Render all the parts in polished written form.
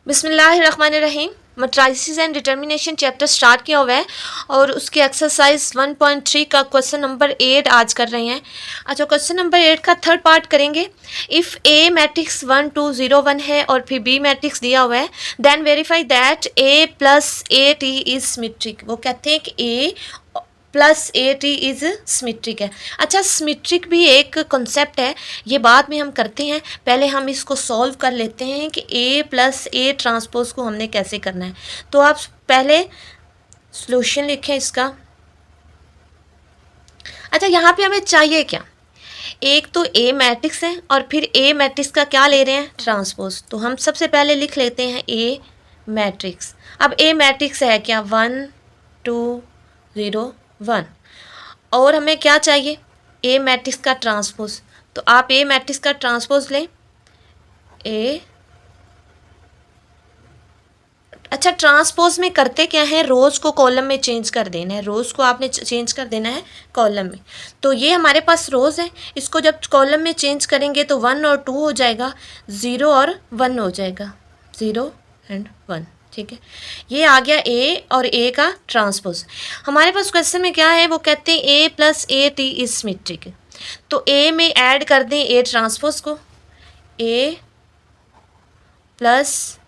बिस्मिल्लाहिर्रहमानिर्रहीम। Matrices and determination chapter start किया हुआ है और उसकी एक्सरसाइज 1.3 का क्वेश्चन नंबर 8 आज कर रहे हैं। अच्छा, क्वेश्चन नंबर 8 का थर्ड पार्ट करेंगे। इफ़ ए मैट्रिक्स 1 2 0 1 है और फिर बी मैट्रिक्स दिया हुआ है, then verify that A plus A T is symmetric. वो कहते हैं कि A plus A T is symmetric है। अच्छा, सिमेट्रिक भी एक कॉन्सेप्ट है, ये बाद में हम करते हैं। पहले हम इसको सॉल्व कर लेते हैं कि ए प्लस ए ट्रांसपोज को हमने कैसे करना है। तो आप पहले सॉल्यूशन लिखें इसका। अच्छा, यहाँ पे हमें चाहिए क्या? एक तो ए मैट्रिक्स है और फिर ए मैट्रिक्स का क्या ले रहे हैं? ट्रांसपोज। तो हम सबसे पहले लिख लेते हैं ए मैट्रिक्स। अब ए मैट्रिक्स है क्या? 1 2 0 1। और हमें क्या चाहिए? ए मैट्रिक्स का ट्रांसपोज। तो आप ए मैट्रिक्स का ट्रांसपोज लें। ए, अच्छा, ट्रांसपोज में करते क्या है? रोज़ को कॉलम में चेंज कर देना है। रोज़ को आपने चेंज कर देना है कॉलम में। तो ये हमारे पास रोज़ है, इसको जब कॉलम में चेंज करेंगे तो 1 और 2 हो जाएगा, 0 और 1 हो जाएगा, 0 एंड 1। ठीक है, ये आ गया ए और ए का ट्रांसपोज। हमारे पास क्वेश्चन में क्या है? वो कहते हैं A plus A T is symmetric. तो ए में ऐड कर दें ए ट्रांसपोज को, ए प्लस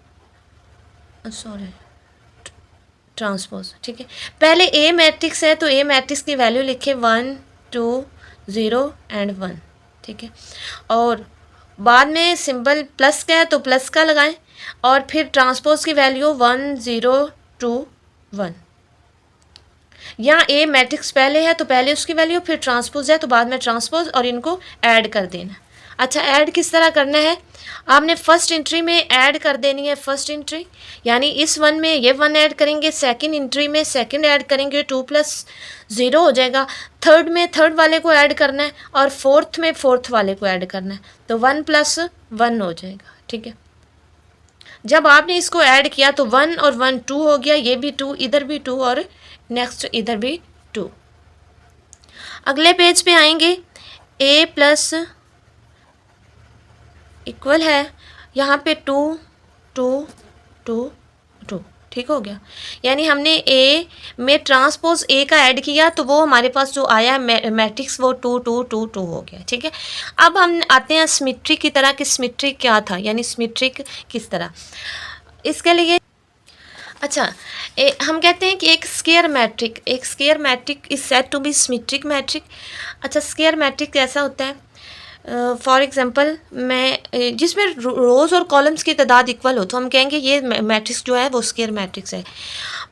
ट्रांसपोज। ठीक है, पहले ए मैट्रिक्स है तो ए मैट्रिक्स की वैल्यू लिखे 1 2 0 एंड 1। ठीक है, और बाद में सिंबल प्लस का है तो प्लस का लगाएं और फिर ट्रांसपोज की वैल्यू 1 0 2 1। यहाँ ए मैट्रिक्स पहले है तो पहले उसकी वैल्यू, फिर ट्रांसपोज है तो बाद में ट्रांसपोज, और इनको ऐड कर देना। अच्छा, ऐड किस तरह करना है? आपने फर्स्ट एंट्री में ऐड कर देनी है फर्स्ट एंट्री, यानी इस 1 में ये 1 ऐड करेंगे, सेकंड एंट्री में सेकंड ऐड करेंगे, 2 + 0 हो जाएगा। थर्ड में थर्ड वाले को ऐड करना है और फोर्थ में फोर्थ वाले को ऐड करना है, तो 1 + 1 हो जाएगा। ठीक है, जब आपने इसको ऐड किया तो 1 और 1 2 हो गया, ये भी 2, इधर भी 2 और नेक्स्ट इधर भी 2। अगले पेज पे आएंगे, ए प्लस इक्वल है, यहाँ पे 2 2 2 2। ठीक हो गया, यानी हमने ए में ट्रांसपोज ए का ऐड किया तो वो हमारे पास जो आया है मैट्रिक्स वो 2 2 2 2 हो गया। ठीक है, अब हम आते हैं सिमेट्रिक की तरह कि सिमेट्रिक क्या था, यानी सिमेट्रिक किस तरह। इसके लिए अच्छा, हम कहते हैं कि एक square matrix is said to be symmetric matrix. अच्छा, स्क्वायर मैट्रिक कैसा होता है? फॉर एग्जांपल मैं जिसमें रोज़ और कॉलम्स की तादाद इक्वल हो तो हम कहेंगे ये मैट्रिक्स जो है वो स्क्वायर मैट्रिक्स है।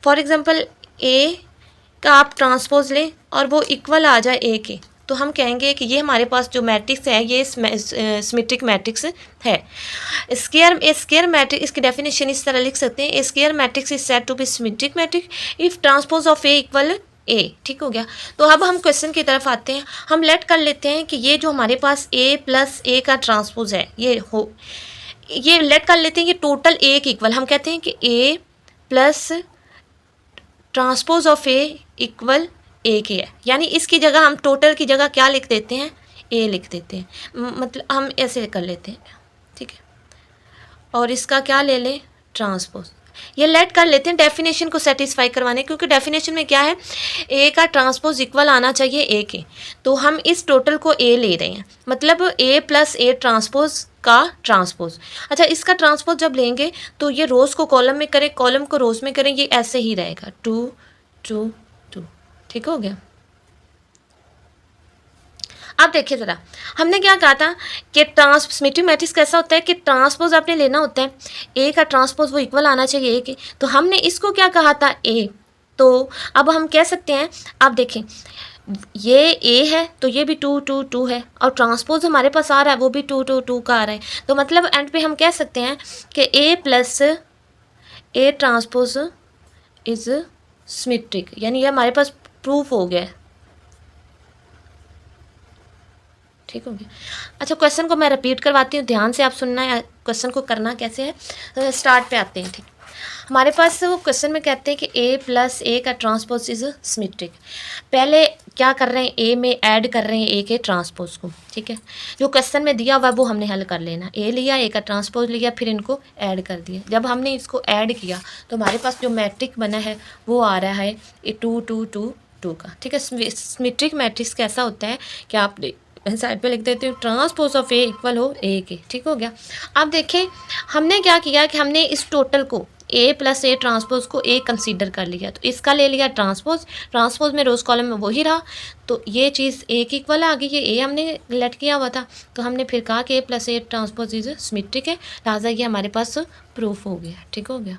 फॉर एग्जांपल ए का आप ट्रांसपोज लें और वो इक्वल आ जाए ए के, तो हम कहेंगे कि ये हमारे पास जो मैट्रिक्स है ये सिमेट्रिक मैट्रिक्स है। स्क्वायर मैट्रिक्स, इसकी डेफिनेशन इस तरह लिख सकते हैं, a square matrix is said to be symmetric matrix if transpose of A equal A. ठीक हो गया, तो अब हम क्वेश्चन की तरफ आते हैं। हम लेट कर लेते हैं कि ये जो हमारे पास ए प्लस ए का ट्रांसपोज है ये लेट कर लेते हैं कि टोटल ए के इक्वल, हम कहते हैं कि A plus transpose of A equal A के है, यानी इसकी जगह हम टोटल की जगह क्या लिख देते हैं? ए लिख देते हैं, मतलब हम ऐसे कर लेते हैं। ठीक है, और इसका क्या ले लें? ट्रांसपोज। ये लेट कर लेते हैं डेफिनेशन को सेटिस्फाई करवाने, क्योंकि डेफिनेशन में क्या है? ए का ट्रांसपोज इक्वल आना चाहिए ए के, तो हम इस टोटल को ए ले रहे हैं, मतलब ए प्लस ए ट्रांसपोज का ट्रांसपोज। अच्छा, इसका ट्रांसपोज जब लेंगे तो ये रोज़ को कॉलम में करें, कॉलम को रोज़ में करें, ये ऐसे ही रहेगा 2 2 2। ठीक हो गया, अब देखिए ज़रा, हमने क्या कहा था कि सिमेट्रिक मैट्रिक्स कैसा होता है कि ट्रांसपोज आपने लेना होता है, ए का ट्रांसपोज वो इक्वल आना चाहिए ए के, तो हमने इसको क्या कहा था? ए। तो अब हम कह सकते हैं, आप देखें ये ए है तो ये भी 2 2 2 है, और ट्रांसपोज हमारे पास आ रहा है वो भी 2 2 2 का आ रहा है, तो मतलब एंड पे हम कह सकते हैं कि A plus A transpose is symmetric, यानी ये हमारे पास प्रूफ हो गया है। ठीक हो गया। अच्छा, क्वेश्चन को मैं रिपीट करवाती हूँ, ध्यान से आप सुनना है क्वेश्चन को करना कैसे है। स्टार्ट पे आते हैं। ठीक, हमारे पास वो क्वेश्चन में कहते हैं कि ए प्लस ए का ट्रांसपोज इज सिमेट्रिक। पहले क्या कर रहे हैं, ए में ऐड कर रहे हैं ए के ट्रांसपोज को, ठीक है। जो क्वेश्चन में दिया हुआ वो हमने हल कर लेना, ए लिया, ए का ट्रांसपोज लिया, फिर इनको ऐड कर दिया। जब हमने इसको ऐड किया तो हमारे पास जो मैट्रिक बना है वो आ रहा है 2 2 2 2 का, ठीक है। सिमेट्रिक मैट्रिक्स कैसा होता है कि आप साइड पे लिख देते हो ट्रांसपोज ऑफ ए इक्वल हो ए के, ठीक हो गया। अब देखें हमने क्या किया कि हमने इस टोटल को ए प्लस ए ट्रांसपोज को ए कंसीडर कर लिया, तो इसका ले लिया ट्रांसपोज, ट्रांसपोज में रोज कॉलम में वही रहा, तो ये चीज़ ए की इक्वल आ गई, ये ए हमने लेट किया हुआ था, तो हमने फिर कहा कि A plus A transpose is symmetric है, लिहाजा ये हमारे पास प्रूफ हो गया, ठीक हो गया।